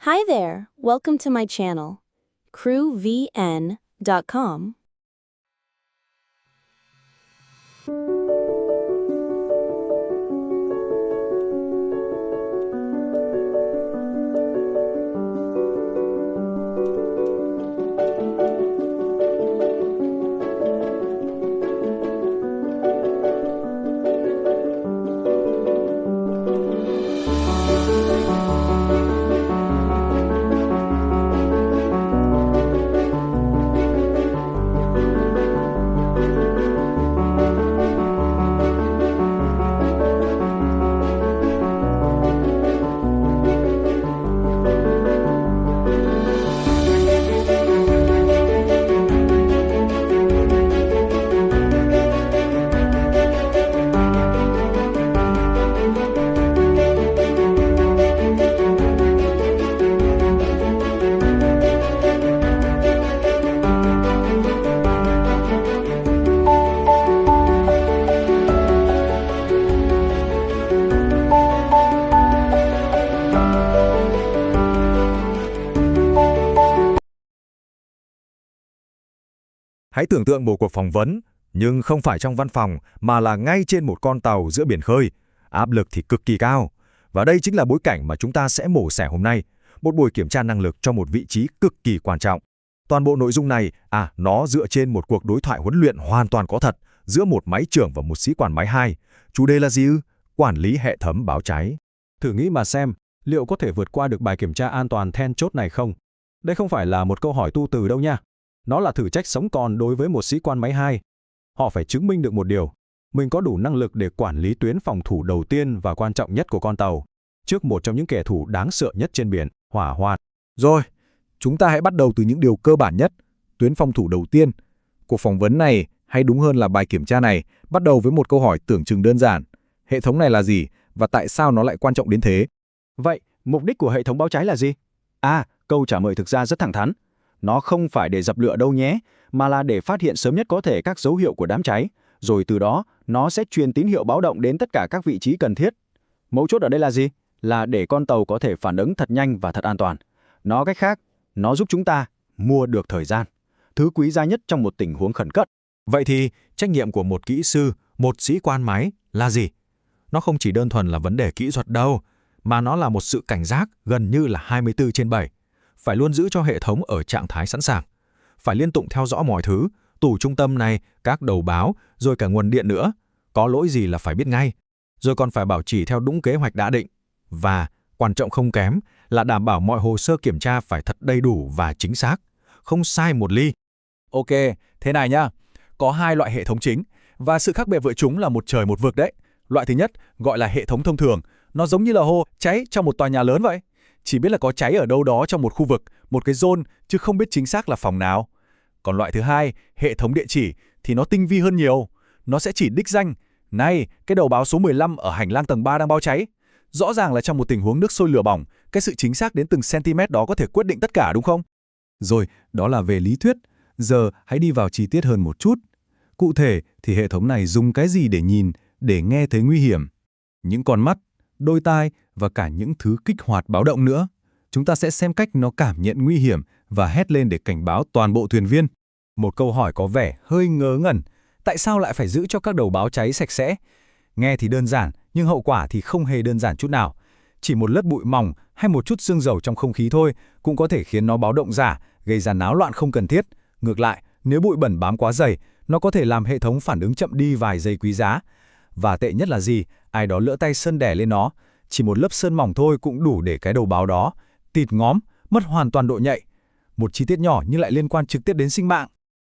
Hi there, welcome to my channel, crewvn.com. Hãy tưởng tượng một cuộc phỏng vấn, nhưng không phải trong văn phòng mà là ngay trên một con tàu giữa biển khơi. Áp lực thì cực kỳ cao. Và đây chính là bối cảnh mà chúng ta sẽ mổ xẻ hôm nay. Một buổi kiểm tra năng lực cho một vị trí cực kỳ quan trọng. Toàn bộ nội dung này, nó dựa trên một cuộc đối thoại huấn luyện hoàn toàn có thật giữa một máy trưởng và một sĩ quan máy 2. Chủ đề là gì ư? Quản lý hệ thống báo cháy. Thử nghĩ mà xem, liệu có thể vượt qua được bài kiểm tra an toàn then chốt này không? Đây không phải là một câu hỏi tu từ đâu nha. Nó là thử trách sống còn đối với một sĩ quan máy 2. Họ phải chứng minh được một điều. Mình có đủ năng lực để quản lý tuyến phòng thủ đầu tiên và quan trọng nhất của con tàu, trước một trong những kẻ thù đáng sợ nhất trên biển, hỏa hoạn. Rồi, chúng ta hãy bắt đầu từ những điều cơ bản nhất. Tuyến phòng thủ đầu tiên. Cuộc phỏng vấn này, hay đúng hơn là bài kiểm tra này, bắt đầu với một câu hỏi tưởng chừng đơn giản. Hệ thống này là gì và tại sao nó lại quan trọng đến thế? Vậy, mục đích của hệ thống báo cháy là gì? Câu trả lời thực ra rất thẳng thắn. Nó không phải để dập lửa đâu nhé, mà là để phát hiện sớm nhất có thể các dấu hiệu của đám cháy, rồi từ đó nó sẽ truyền tín hiệu báo động đến tất cả các vị trí cần thiết. Mấu chốt ở đây là gì? Là để con tàu có thể phản ứng thật nhanh và thật an toàn. Nói cách khác, nó giúp chúng ta mua được thời gian, thứ quý giá nhất trong một tình huống khẩn cấp. Vậy thì, trách nhiệm của một kỹ sư, một sĩ quan máy là gì? Nó không chỉ đơn thuần là vấn đề kỹ thuật đâu, mà nó là một sự cảnh giác gần như là 24/7. Phải luôn giữ cho hệ thống ở trạng thái sẵn sàng. Phải liên tục theo dõi mọi thứ, tủ trung tâm này, các đầu báo, rồi cả nguồn điện nữa. Có lỗi gì là phải biết ngay. Rồi còn phải bảo trì theo đúng kế hoạch đã định. Và, quan trọng không kém, là đảm bảo mọi hồ sơ kiểm tra phải thật đầy đủ và chính xác. Không sai một ly. Ok, thế này nhá. Có hai loại hệ thống chính, và sự khác biệt với chúng là một trời một vực đấy. Loại thứ nhất gọi là hệ thống thông thường. Nó giống như là hô cháy trong một tòa nhà lớn vậy. Chỉ biết là có cháy ở đâu đó trong một khu vực, một cái zone, chứ không biết chính xác là phòng nào. Còn loại thứ hai, hệ thống địa chỉ, thì nó tinh vi hơn nhiều. Nó sẽ chỉ đích danh, này, cái đầu báo số 15 ở hành lang tầng 3 đang báo cháy. Rõ ràng là trong một tình huống nước sôi lửa bỏng, cái sự chính xác đến từng cm đó có thể quyết định tất cả đúng không? Rồi, đó là về lý thuyết. Giờ hãy đi vào chi tiết hơn một chút. Cụ thể thì hệ thống này dùng cái gì để nhìn, để nghe thấy nguy hiểm? Những con mắt, đôi tai và cả những thứ kích hoạt báo động nữa. Chúng ta sẽ xem cách nó cảm nhận nguy hiểm và hét lên để cảnh báo toàn bộ thuyền viên. Một câu hỏi có vẻ hơi ngớ ngẩn. Tại sao lại phải giữ cho các đầu báo cháy sạch sẽ? Nghe thì đơn giản, nhưng hậu quả thì không hề đơn giản chút nào. Chỉ một lớp bụi mỏng hay một chút xương dầu trong không khí thôi cũng có thể khiến nó báo động giả, gây ra náo loạn không cần thiết. Ngược lại, nếu bụi bẩn bám quá dày, nó có thể làm hệ thống phản ứng chậm đi vài giây quý giá. Và tệ nhất là gì? Ai đó lỡ tay sơn đè lên nó. Chỉ một lớp sơn mỏng thôi cũng đủ để cái đầu báo đó tịt ngóm, mất hoàn toàn độ nhạy. Một chi tiết nhỏ nhưng lại liên quan trực tiếp đến sinh mạng.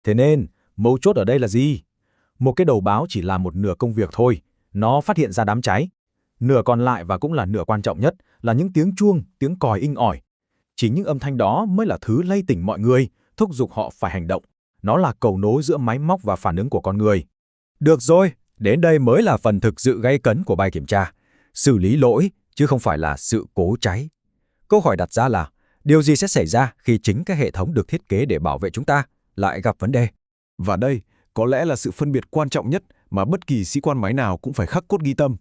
Thế nên, mấu chốt ở đây là gì? Một cái đầu báo chỉ làm một nửa công việc thôi. Nó phát hiện ra đám cháy. Nửa còn lại và cũng là nửa quan trọng nhất là những tiếng chuông, tiếng còi inh ỏi. Chính những âm thanh đó mới là thứ lay tỉnh mọi người, thúc giục họ phải hành động. Nó là cầu nối giữa máy móc và phản ứng của con người. Được rồi, đến đây mới là phần thực sự gay cấn của bài kiểm tra. Xử lý lỗi, chứ không phải là sự cố cháy. Câu hỏi đặt ra là, điều gì sẽ xảy ra khi chính cái hệ thống được thiết kế để bảo vệ chúng ta lại gặp vấn đề? Và đây, có lẽ là sự phân biệt quan trọng nhất mà bất kỳ sĩ quan máy nào cũng phải khắc cốt ghi tâm.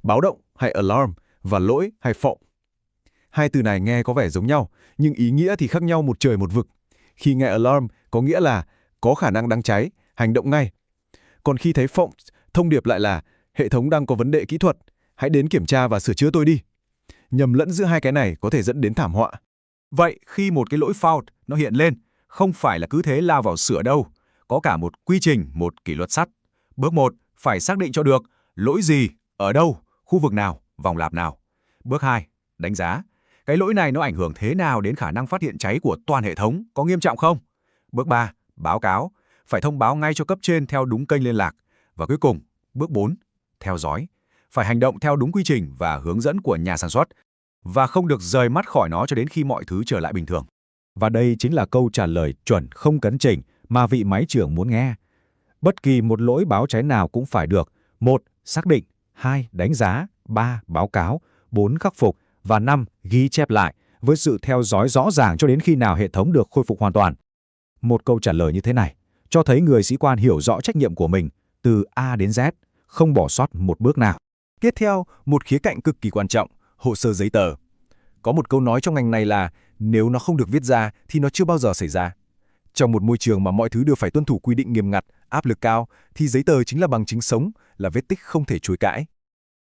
Báo động hay alarm và lỗi hay phỏng. Hai từ này nghe có vẻ giống nhau, nhưng ý nghĩa thì khác nhau một trời một vực. Khi nghe alarm có nghĩa là có khả năng đang cháy, hành động ngay. Còn khi thấy phỏng, thông điệp lại là hệ thống đang có vấn đề kỹ thuật, hãy đến kiểm tra và sửa chữa tôi đi. Nhầm lẫn giữa hai cái này có thể dẫn đến thảm họa. Vậy khi một cái lỗi fault nó hiện lên, không phải là cứ thế lao vào sửa đâu. Có cả một quy trình, một kỷ luật sắt. Bước 1, phải xác định cho được lỗi gì, ở đâu, khu vực nào, vòng lặp nào. Bước 2, đánh giá. Cái lỗi này nó ảnh hưởng thế nào đến khả năng phát hiện cháy của toàn hệ thống, có nghiêm trọng không? Bước 3, báo cáo. Phải thông báo ngay cho cấp trên theo đúng kênh liên lạc. Và cuối cùng, bước 4, theo dõi. Phải hành động theo đúng quy trình và hướng dẫn của nhà sản xuất. Và không được rời mắt khỏi nó cho đến khi mọi thứ trở lại bình thường. Và đây chính là câu trả lời chuẩn không cấn chỉnh mà vị máy trưởng muốn nghe. Bất kỳ một lỗi báo cháy nào cũng phải được 1. Xác định, 2. Đánh giá, 3. Báo cáo, 4. Khắc phục và 5. Ghi chép lại với sự theo dõi rõ ràng cho đến khi nào hệ thống được khôi phục hoàn toàn. Một câu trả lời như thế này cho thấy người sĩ quan hiểu rõ trách nhiệm của mình từ A đến Z, không bỏ sót một bước nào. Tiếp theo, một khía cạnh cực kỳ quan trọng, hồ sơ giấy tờ. Có một câu nói trong ngành này là nếu nó không được viết ra thì nó chưa bao giờ xảy ra. Trong một môi trường mà mọi thứ đều phải tuân thủ quy định nghiêm ngặt, áp lực cao, thì giấy tờ chính là bằng chứng sống, là vết tích không thể chối cãi.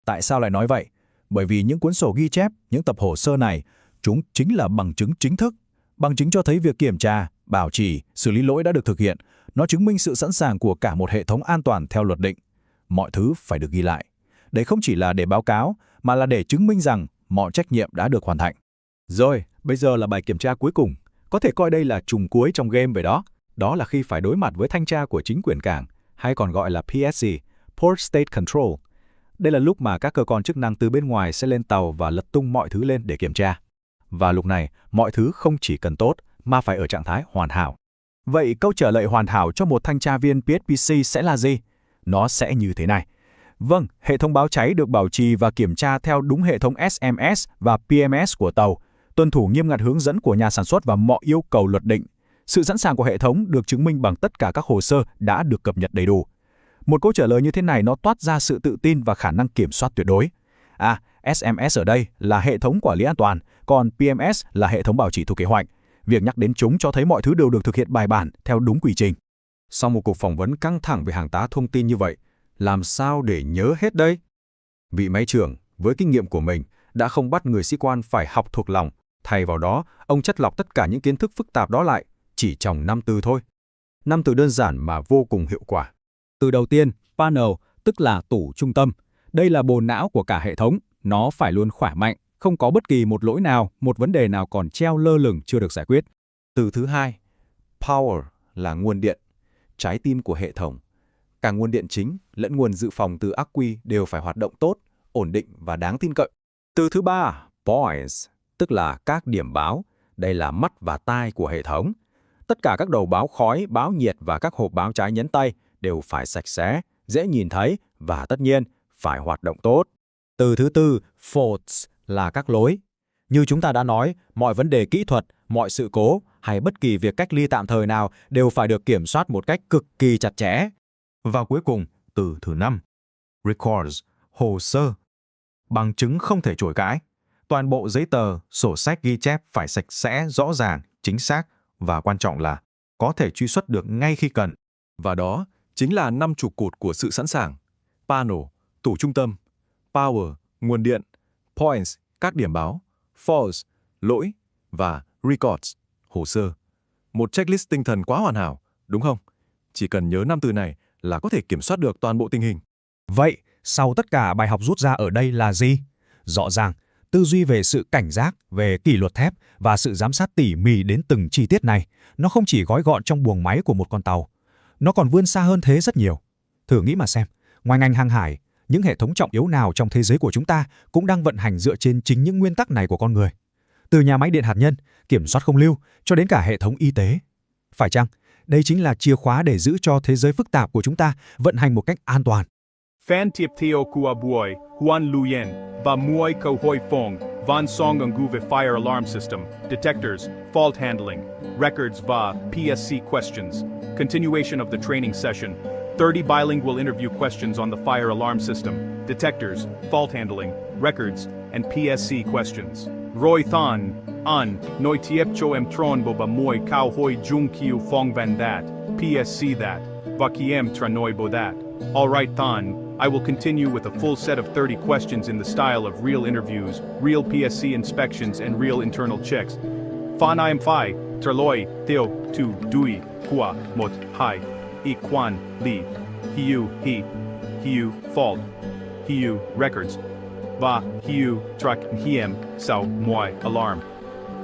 Tại sao lại nói vậy? Bởi vì những cuốn sổ ghi chép, những tập hồ sơ này, chúng chính là bằng chứng chính thức. Bằng chứng cho thấy việc kiểm tra, bảo trì, xử lý lỗi đã được thực hiện. Nó chứng minh sự sẵn sàng của cả một hệ thống an toàn theo luật định. Mọi thứ phải được ghi lại. Đây không chỉ là để báo cáo, mà là để chứng minh rằng mọi trách nhiệm đã được hoàn thành. Rồi, bây giờ là bài kiểm tra cuối cùng. Có thể coi đây là trùng cuối trong game vậy đó. Đó là khi phải đối mặt với thanh tra của chính quyền cảng, hay còn gọi là PSC, Port State Control. Đây là lúc mà các cơ quan chức năng từ bên ngoài sẽ lên tàu và lật tung mọi thứ lên để kiểm tra. Và lúc này, mọi thứ không chỉ cần tốt, mà phải ở trạng thái hoàn hảo. Vậy câu trả lời hoàn hảo cho một thanh tra viên PSPC sẽ là gì? Nó sẽ như thế này. Vâng, hệ thống báo cháy được bảo trì và kiểm tra theo đúng hệ thống SMS và PMS của tàu, tuân thủ nghiêm ngặt hướng dẫn của nhà sản xuất và mọi yêu cầu luật định. Sự sẵn sàng của hệ thống được chứng minh bằng tất cả các hồ sơ đã được cập nhật đầy đủ. Một câu trả lời như thế này nó toát ra sự tự tin và khả năng kiểm soát tuyệt đối. SMS ở đây là hệ thống quản lý an toàn, còn PMS là hệ thống bảo trì thuộc kế hoạch. Việc nhắc đến chúng cho thấy mọi thứ đều được thực hiện bài bản theo đúng quy trình. Sau một cuộc phỏng vấn căng thẳng về hàng tá thông tin như vậy, làm sao để nhớ hết đây? Vị máy trưởng, với kinh nghiệm của mình, đã không bắt người sĩ quan phải học thuộc lòng. Thay vào đó, ông chất lọc tất cả những kiến thức phức tạp đó lại, chỉ trong 5 từ thôi. 5 từ đơn giản mà vô cùng hiệu quả. Từ đầu tiên, panel, tức là tủ trung tâm. Đây là bồn não của cả hệ thống. Nó phải luôn khỏe mạnh, không có bất kỳ một lỗi nào, một vấn đề nào còn treo lơ lửng chưa được giải quyết. Từ thứ hai, power là nguồn điện, trái tim của hệ thống. Cả nguồn điện chính lẫn nguồn dự phòng từ ắc quy đều phải hoạt động tốt, ổn định và đáng tin cậy. Từ thứ ba, points, tức là các điểm báo. Đây là mắt và tai của hệ thống. Tất cả các đầu báo khói, báo nhiệt và các hộp báo cháy nhấn tay đều phải sạch sẽ, dễ nhìn thấy và tất nhiên phải hoạt động tốt. Từ thứ tư, faults là các lỗi. Như chúng ta đã nói, mọi vấn đề kỹ thuật, mọi sự cố hay bất kỳ việc cách ly tạm thời nào đều phải được kiểm soát một cách cực kỳ chặt chẽ. Và cuối cùng, từ thứ 5, records, hồ sơ. Bằng chứng không thể chối cãi. Toàn bộ giấy tờ, sổ sách ghi chép phải sạch sẽ, rõ ràng, chính xác và quan trọng là có thể truy xuất được ngay khi cần. Và đó chính là 5 trụ cột của sự sẵn sàng. Panel, tủ trung tâm. Power, nguồn điện. Points, các điểm báo. Faults, lỗi. Và records, hồ sơ. Một checklist tinh thần quá hoàn hảo, đúng không? Chỉ cần nhớ 5 từ này là có thể kiểm soát được toàn bộ tình hình. Vậy, sau tất cả bài học rút ra ở đây là gì? Rõ ràng, tư duy về sự cảnh giác, về kỷ luật thép và sự giám sát tỉ mỉ đến từng chi tiết này, nó không chỉ gói gọn trong buồng máy của một con tàu. Nó còn vươn xa hơn thế rất nhiều. Thử nghĩ mà xem, ngoài ngành hàng hải, những hệ thống trọng yếu nào trong thế giới của chúng ta cũng đang vận hành dựa trên chính những nguyên tắc này của con người. Từ nhà máy điện hạt nhân, kiểm soát không lưu, cho đến cả hệ thống y tế. Phải chăng, đây chính là chìa khóa để giữ cho thế giới phức tạp của chúng ta vận hành một cách an toàn? Fan tiệp theo kua buoi, Huan Luyen, và muoi câu hoi phong, van song ngu về fire alarm system, detectors, fault handling, records và PSC questions. Continuation of the training session. 30 bilingual interview questions on the fire alarm system, detectors, fault handling, records, and PSC questions. Roy Than, Noi Tiep Cho Em Tron Boba Moi Cao Hoi Jung Kiu Phong Van That, PSC That, Vakiem Tranoi Bo That. Alright Than, I will continue with a full set of 30 questions in the style of real interviews, real PSC inspections and real internal checks. Fan I am Phi, Terloi, Theo, Tu, Dui, Qua, Mot, Hai, I Quan, Li, Hiu, Fault, Hiu, Records, Va, Hiu, Trak, Hiem, Sao, Moi, Alarm.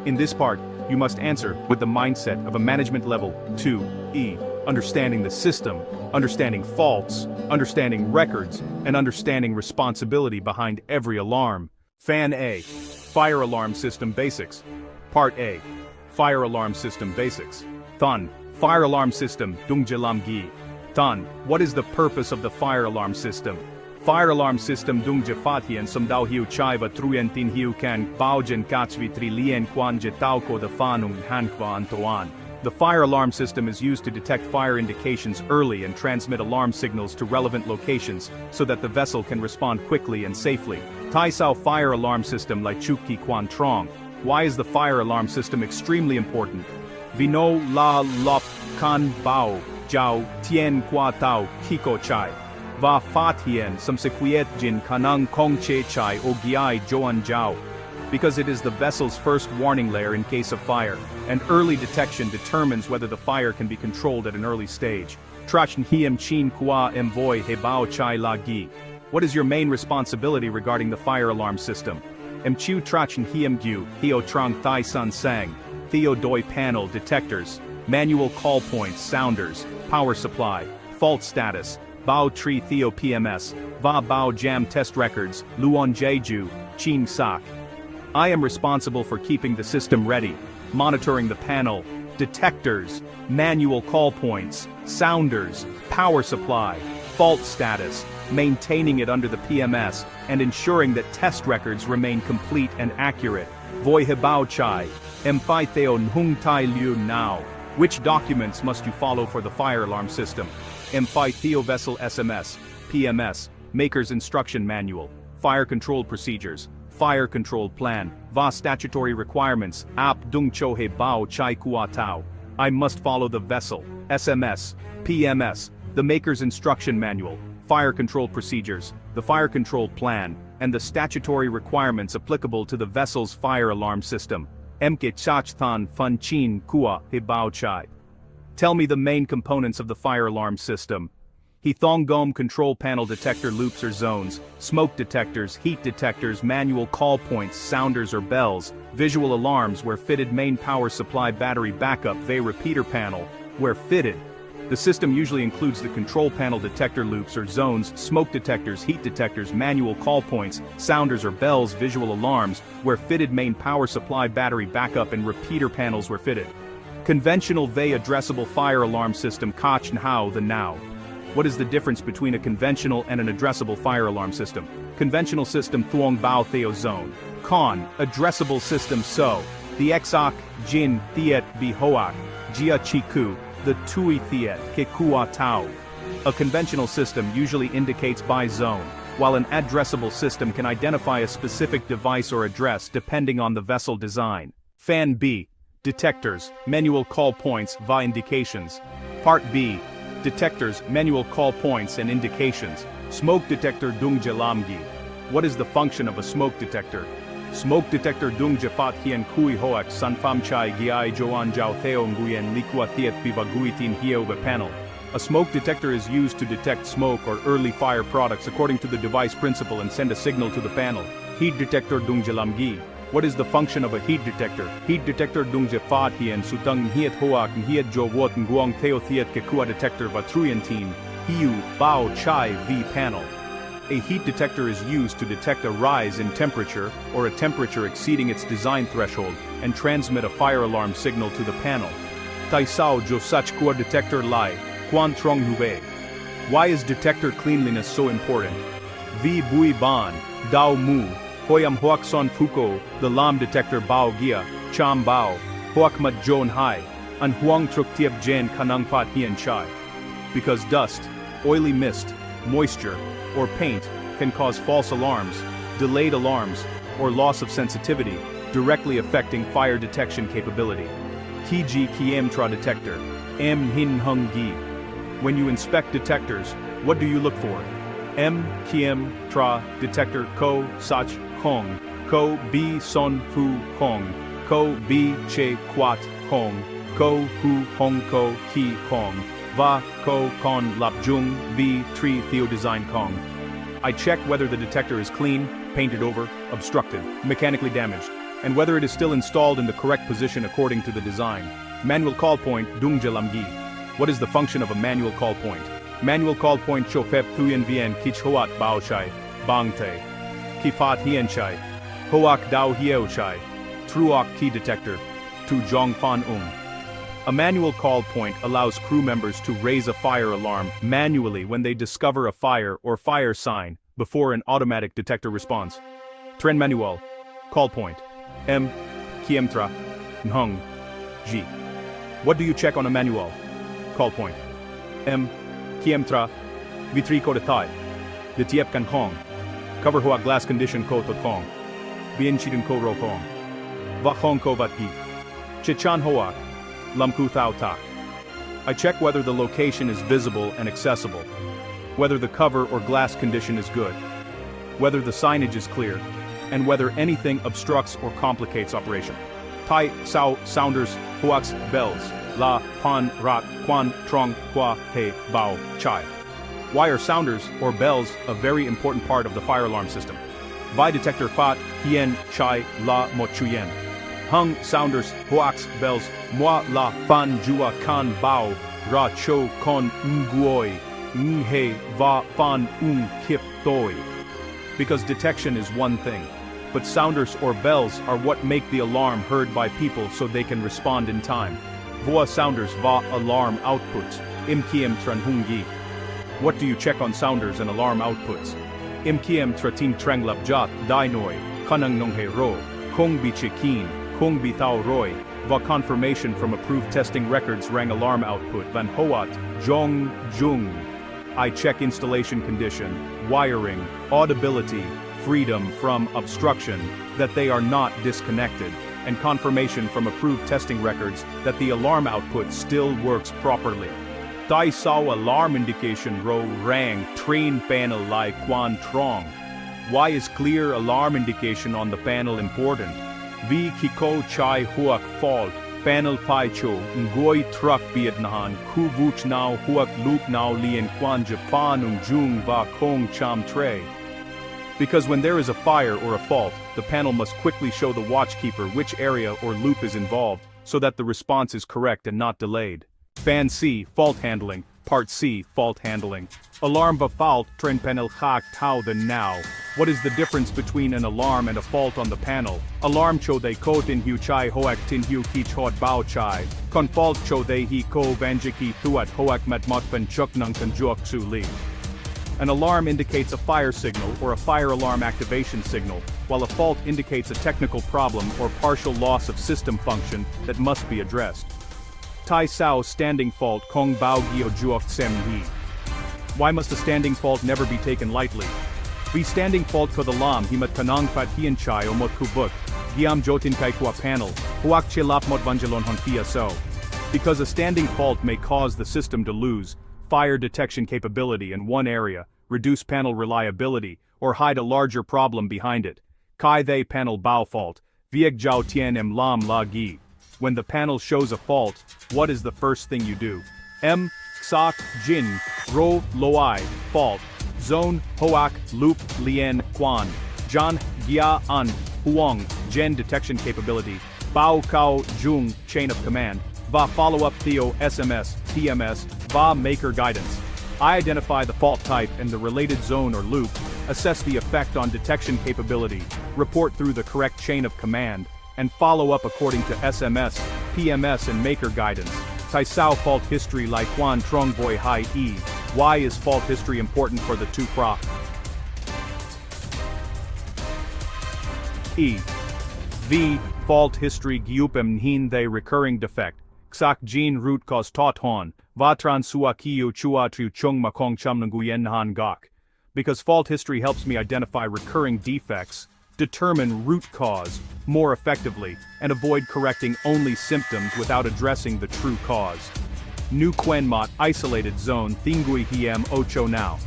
In this part, you must answer with the mindset of a management level 2E, understanding the system, understanding faults, understanding records, and understanding responsibility behind every alarm. Fan A, Fire Alarm System Basics. Part A, Fire Alarm System Basics. Than, Fire Alarm System Dungjelam Gi. Than, what is the purpose of the fire alarm system? Fire alarm system Dungje Fathian som dao hiu chaiva truyen tin hiu kan baujen katsvi tri lien quan je tauko the fanung hankva antoan. The fire alarm system is used to detect fire indications early and transmit alarm signals to relevant locations so that the vessel can respond quickly and safely. Tai Sao Fire Alarm System Lai Chukki Quan Trong. Why is the fire alarm system extremely important? Vino la lop kan bao jiao tien qua tao kiko chai. Va fatien some sequiet jin kanang kong che chai o giai joan jiao. Because it is the vessel's first warning layer in case of fire, and early detection determines whether the fire can be controlled at an early stage. Trachin hiem chin qua emvoy he bao chai la gi. What is your main responsibility regarding the fire alarm system? Mchu trachin hiem gu, hio trong thai sun sang, theo doi panel detectors, manual call points, sounders, power supply, fault status, bao tri theo PMS, va bao jam test records, luon jeju, chin sak. I am responsible for keeping the system ready, monitoring the panel, detectors, manual call points, sounders, power supply, fault status, maintaining it under the PMS, and ensuring that test records remain complete and accurate. Voi hebao chai, emphai theo nhung tai liu now. Which documents must you follow for the fire alarm system? Emphai theo vessel SMS, PMS, Maker's Instruction Manual, Fire Control Procedures, Fire Control Plan, Va Statutory Requirements, Ap Dung Cho He Bao Chai Kua Tao. I must follow the vessel, SMS, PMS, the Maker's Instruction Manual, Fire Control Procedures, the Fire Control Plan, and the statutory requirements applicable to the vessel's fire alarm system. Emke Chach Than Fun Chin Kua He Bao Chai. Tell me the main components of the fire alarm system. He Thong Gom control panel detector loops or zones, smoke detectors, heat detectors, manual call points, sounders or bells, visual alarms where fitted main power supply battery backup vey repeater panel, where fitted. The system usually includes the control panel detector loops or zones, smoke detectors, heat detectors, manual call points, sounders or bells, visual alarms, where fitted main power supply battery backup and repeater panels were fitted. Conventional vey addressable fire alarm system Kach and How the now. What is the difference between a conventional and an addressable fire alarm system? Conventional system Thuong Bao Theo Zone. Con, addressable system So. The Exok, Jin, Thiet, Bihoak, Jia Chiku, the Tui Thiet, Kekua Tau. A conventional system usually indicates by zone, while an addressable system can identify a specific device or address depending on the vessel design. Fan B. Detectors, manual call points, va indications. Part B. Detectors, manual call points and indications. Smoke detector Dungje Lamgi. What is the function of a smoke detector? Smoke detector Dungje Fat Hien Kui Hoak San Pham Chai Giai Joan Jiao Theo Nguyen Likua Thiet Biva Guitin Hio panel. A smoke detector is used to detect smoke or early fire products according to the device principle and send a signal to the panel. Heat detector Dungje Lamgi. What is the function of a heat detector? Heat detector Dungje Fat Hien Sutang Hiet Hoak Hiet Jo Wot Nguang Theo Thiet Kekua detector Vatruyentin Hiu Bao Chai V panel. A heat detector is used to detect a rise in temperature or a temperature exceeding its design threshold and transmit a fire alarm signal to the panel. Tai Sao Jo Sach Kua detector Lai, Quan Trong Hue. Why is detector cleanliness so important? Vi Bui Ban, Dao Mu, Hoyam Hoak Son Fuko, the Lam detector Bao Gia, Cham Bao, Hoak Mat Jon Hai, and Huang Truk Tiep Jan Kanang Pat Hien Chai. Because dust, oily mist, moisture, or paint can cause false alarms, delayed alarms, or loss of sensitivity. directly affecting fire detection capability. Kiji Kiemtra detector, M Hin Hung Gi. When you inspect detectors, what do you look for? M Kiem Tra detector Ko Sach Hong, Ko Bi Son Fu Hong, Ko Bi Che Quat Hong, Ko Hu Hong Ko Ki Hong, Va Ko Kon Lap Jung Vi Tri Theo Design Kong. I check whether the detector is clean, painted over, obstructed, mechanically damaged, and whether it is still installed in the correct position according to the design. Manual call point Dungje Lam Gi. What is the function of a manual call point? Manual call point cho phép Thuyen Vien Kich Hoat Bao Chai, Bang Te, Kifat Hien Chai, Hoak Dao Hieo Chai, Truok Key Detector, Tu Jong Fan A manual call point allows crew members to raise a fire alarm manually when they discover a fire or fire sign before an automatic detector responds. Tren Manual Call point M. Kiemtra Nhung G. What do you check on a manual call point? M. Kiemtra Vitri ko detai. The tiep kan hong. Cover hoa glass condition ko tot hong. Bien chidun ko ro hong. Va hong ko vat gi. Chichan hoa. Lam ku thao tak. I check whether the location is visible and accessible, whether the cover or glass condition is good, whether the signage is clear, and whether anything obstructs or complicates operation. Tai, sao, sounders, huax, bells, la, pan, rat, quan, trong, qua, he, bao, chai. Why are sounders or bells a very important part of the fire alarm system? Vi detector fat, hien, chai, la, mo chuyen. Hung, sounders, huax, bells, moi, la, fan, jua, kan, bao, ra, cho, kon, nguoi, nghe, va, fan, kip, toi. Because detection is one thing, but sounders or bells are what make the alarm heard by people so they can respond in time. Voa sounders va alarm outputs, imkiem tranhungi. What do you check on sounders and alarm outputs? Imkiem tratin trenglap jat, dinoi, kanang nonghe ro, kong bi chikin, kong bi thao roy, va confirmation from approved testing records rang alarm output van hoat, jong, jung. I check installation condition, wiring, audibility, freedom from obstruction, that they are not disconnected, and confirmation from approved testing records that the alarm output still works properly. Tai sao alarm indication ro rang train panel lai quan trong. Why is clear alarm indication on the panel important? Vi kiko chai huak fault, panel pai cho, ngoi truck biadnahan, ku vuch nao huak loop nao lien quan japan jung va kong cham tre. Because when there is a fire or a fault, the panel must quickly show the watchkeeper which area or loop is involved, so that the response is correct and not delayed. Fan C, fault handling. Part C, fault handling. Alarm va fault, tren panel hak tau the now. What is the difference between an alarm and a fault on the panel? Alarm cho they ko tin hu chai hoak tin hu ki chot bao chai. Kon fault cho they he ko vanjiki thuat hoak mat mot van chuk nung kan juok su li. An alarm indicates a fire signal or a fire alarm activation signal, while a fault indicates a technical problem or partial loss of system function that must be addressed. Tai sao standing fault kong bao gio juok sem hi. Why must a standing fault never be taken lightly? Vi standing fault ko the lam himat kanang fat hien chai o mot kubuk, giam jotin kai kwa panel, huak chilap mot vangelon hon fia so. Because a standing fault may cause the system to lose fire detection capability in one area, reduce panel reliability, or hide a larger problem behind it. Kai they panel bao fault, vieg jiao tien em lam la gi. When the panel shows a fault, what is the first thing you do? M. Ksak, Jin, Ro, Loai, fault, Zone, Hoak, Loop, Lien, Quan, Jan, Gia, An, Huang, Gen detection capability, Bao Kao, Jung, chain of command, Va follow-up Theo, SMS, TMS, Va maker guidance. I identify the fault type and the related zone or loop, assess the effect on detection capability, report through the correct chain of command, and follow up according to SMS, PMS and maker guidance. Tai sao fault history like Quan Trong Boy Hai E. Why is fault history important for the two pro? E. V. Fault history giupem hin they recurring defect. Ksak jin root cause tot hon. Vatran suakiu chua tu chung makong chum nguyen han gok. Because fault history helps me identify recurring defects, determine root cause more effectively, and avoid correcting only symptoms without addressing the true cause. Nu Quen Mot Isolated Zone Thingui Hiem Ocho Now.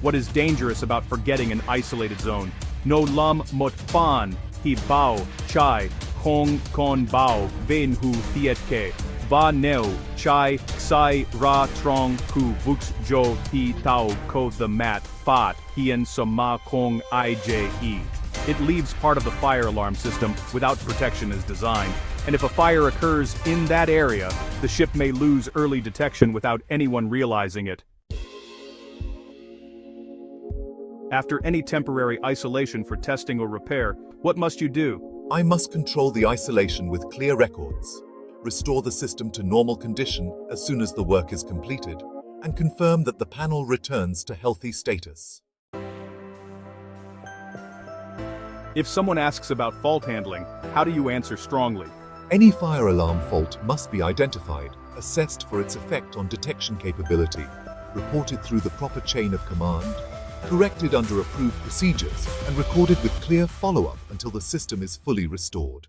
What is dangerous about forgetting an isolated zone? No Lum Mot Fan Hi Bao Chai Hong Con Bao Ven Hu Thiet Ke Va Neo Chai Sai Ra Trong Hu Vux Jo Thi Tao Ko The Mat Fat Hien Soma Kong IJE. It leaves part of the fire alarm system without protection as designed, and if a fire occurs in that area, the ship may lose early detection without anyone realizing it. After any temporary isolation for testing or repair, what must you do? I must control the isolation with clear records, restore the system to normal condition as soon as the work is completed, and confirm that the panel returns to healthy status. If someone asks about fault handling, how do you answer strongly? Any fire alarm fault must be identified, assessed for its effect on detection capability, reported through the proper chain of command, corrected under approved procedures, and recorded with clear follow-up until the system is fully restored.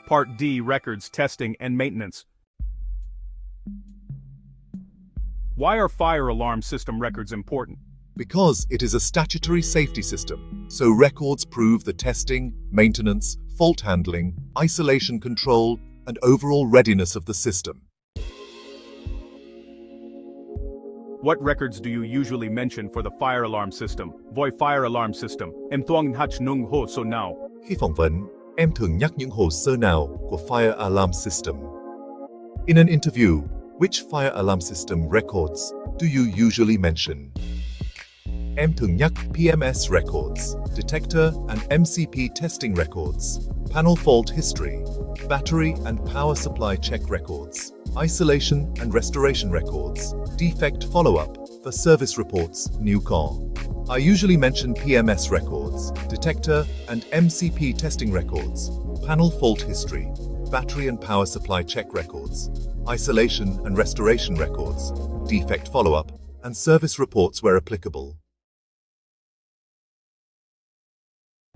Part D. Records, Testing, and Maintenance. Why are fire alarm system records important? Because it is a statutory safety system, so records prove the testing, maintenance, fault handling, isolation control, and overall readiness of the system. What records do you usually mention for the fire alarm system? Voi fire alarm system. Em thuong hach nung ho so now. Khi phỏng vấn, em thường nhắc những hồ sơ nào của Fire Alarm System. In an interview, which fire alarm system records do you usually mention? Em thường nhắc PMS records, detector and MCP testing records, panel fault history, battery and power supply check records, isolation and restoration records, defect follow-up, for service reports, new call. I usually mention PMS records, detector and MCP testing records, panel fault history, battery and power supply check records, isolation and restoration records, defect follow-up, and service reports where applicable.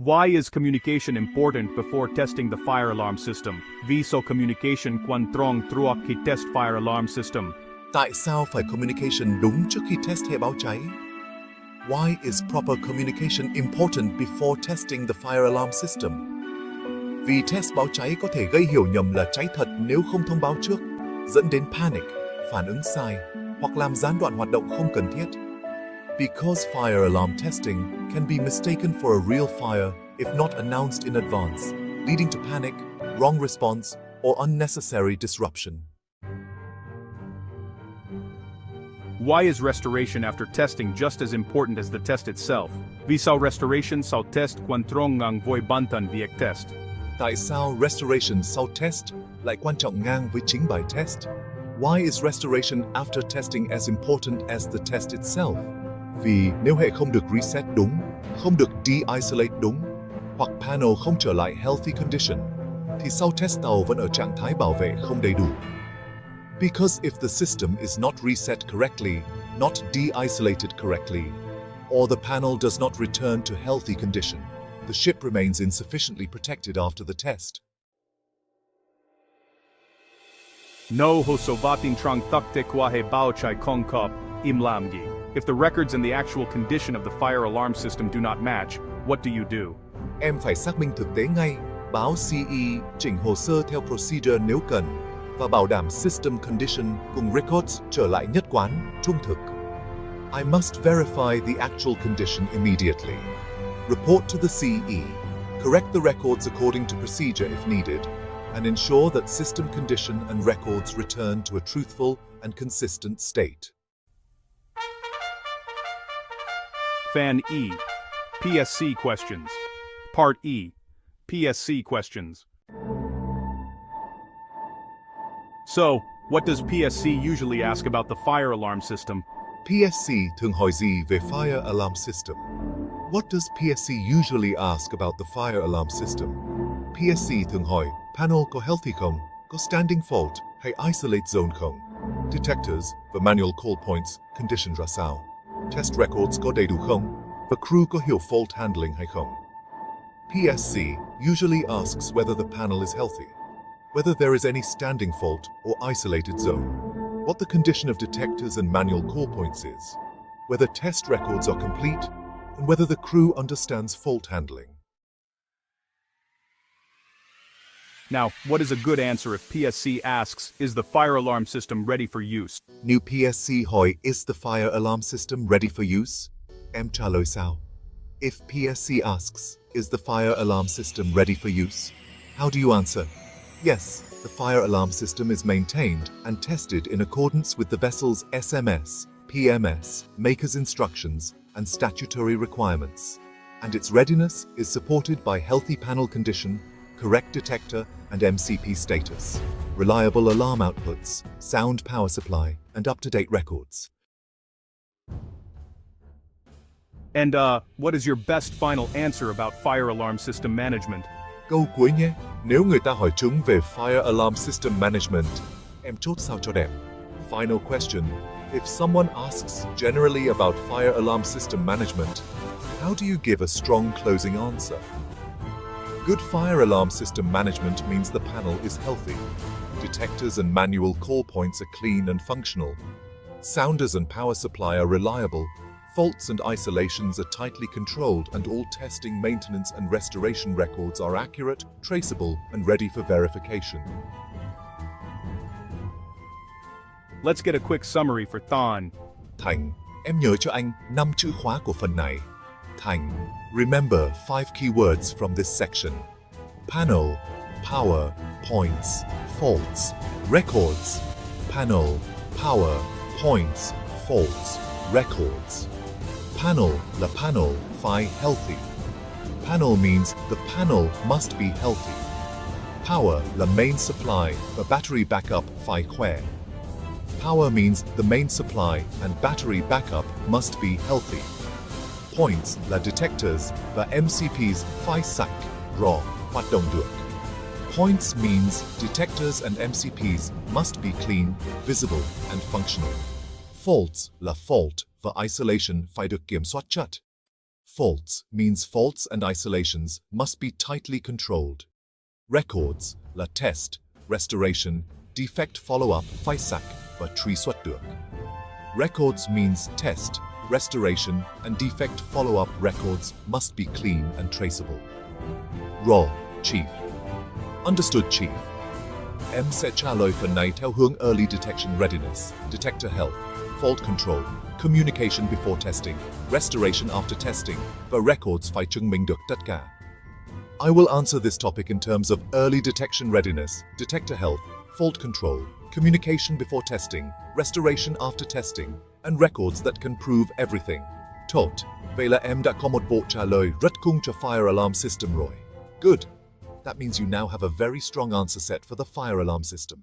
Why is communication important before testing the fire alarm system? Vì sao communication quan trọng truok khi test fire alarm system? Tại sao phải communication đúng trước khi test hệ báo cháy? Why is proper communication important before testing the fire alarm system? Vì test báo cháy có thể gây hiểu nhầm là cháy thật nếu không thông báo trước, dẫn đến panic, phản ứng sai, hoặc làm gián đoạn hoạt động không cần thiết. Because fire alarm testing can be mistaken for a real fire if not announced in advance, leading to panic, wrong response, or unnecessary disruption. Why is restoration after testing just as important as the test itself? Vì sao restoration sau test quan trọng ngang với bản thân việc test? Tại sao restoration sau test lại quan trọng ngang với chính bài test? Why is restoration after testing as important as the test itself? Vì nếu hệ không được reset đúng, không được de-isolate đúng, hoặc panel không trở lại healthy condition, thì sau test tàu vẫn ở trạng thái bảo vệ không đầy đủ. Because if the system is not reset correctly, not de-isolated correctly, or the panel does not return to healthy condition, the ship remains insufficiently protected after the test. No ho so vatin trong thukte qua he bao chai kong kop im lam gi. If the records and the actual condition of the fire alarm system do not match, what do you do? Em phải xác minh thực tế ngay, báo CE, chỉnh hồ sơ theo procedure nếu cần, và bảo đảm system condition cùng records trở lại nhất quán, trung thực. I must verify the actual condition immediately. Report to the CE, correct the records according to procedure if needed, and ensure that system condition and records return to a truthful and consistent state. Fan E. PSC questions. Part E. PSC questions. So, what does PSC usually ask about the fire alarm system? PSC thường hỏi gì về fire alarm system? What does PSC usually ask about the fire alarm system? PSC thường hỏi, panel có healthy không? Có standing fault hay isolate zone không? Detectors và manual call points, condition ra sao? Test records có đầy đủ không? và crew có hiểu fault handling hay không. PSC usually asks whether the panel is healthy, whether there is any standing fault or isolated zone, what the condition of detectors and manual call points is, whether test records are complete, and whether the crew understands fault handling. Now, what is a good answer if PSC asks, is the fire alarm system ready for use? Nếu PSC hỏi, is the fire alarm system ready for use? Em trả lời sao? If PSC asks, is the fire alarm system ready for use? How do you answer? Yes, the fire alarm system is maintained and tested in accordance with the vessel's SMS, PMS, maker's instructions, and statutory requirements. And its readiness is supported by healthy panel condition, correct detector and MCP status, reliable alarm outputs, sound power supply, and up-to-date records. And, what is your best final answer about fire alarm system management? Câu cuối nhé, nếu người ta hỏi chúng về Fire Alarm System Management, em chốt sao cho đẹp. Final question, if someone asks generally about Fire Alarm System Management, how do you give a strong closing answer? Good fire alarm system management means the panel is healthy. Detectors and manual call points are clean and functional. Sounders and power supply are reliable. Faults and isolations are tightly controlled, and all testing, maintenance, and restoration records are accurate, traceable, and ready for verification. Let's get a quick summary for Thon. Thành, em nhớ cho anh 5 chữ khóa của phần này. Thành, remember 5 keywords from this section. Panel, power, points, faults, records. Panel, power, points, faults, records. Panel, la panel, phi healthy. Panel means the panel must be healthy. Power, la main supply, the battery backup, phi khỏe. Power means the main supply and battery backup must be healthy. Points, la detectors, và MCPs, phi sạch, raw, hoạt động được. Points means detectors and MCPs must be clean, visible, and functional. Faults, la fault, và isolation phải được kiểm soát chặt. Faults means faults and isolations must be tightly controlled. Records, la test, restoration, defect follow-up, phải sạch, và truy xuất được. Records means test, restoration, and defect follow-up records must be clean and traceable. Raw, Chief. Understood, Chief. Em sẽ trả lời phần này theo hướng Early Detection Readiness, Detector Health, Fault Control, Communication Before Testing, Restoration After Testing, và Records phải chứng minh được tất cả. I will answer this topic in terms of Early Detection Readiness, Detector Health, Fault Control, Communication Before Testing, Restoration After Testing, and Records that can prove everything. Tốt, vậy là em đã có một bộ trả lời rất cung cho Fire Alarm System rồi. Good. That means you now have a very strong answer set for the fire alarm system.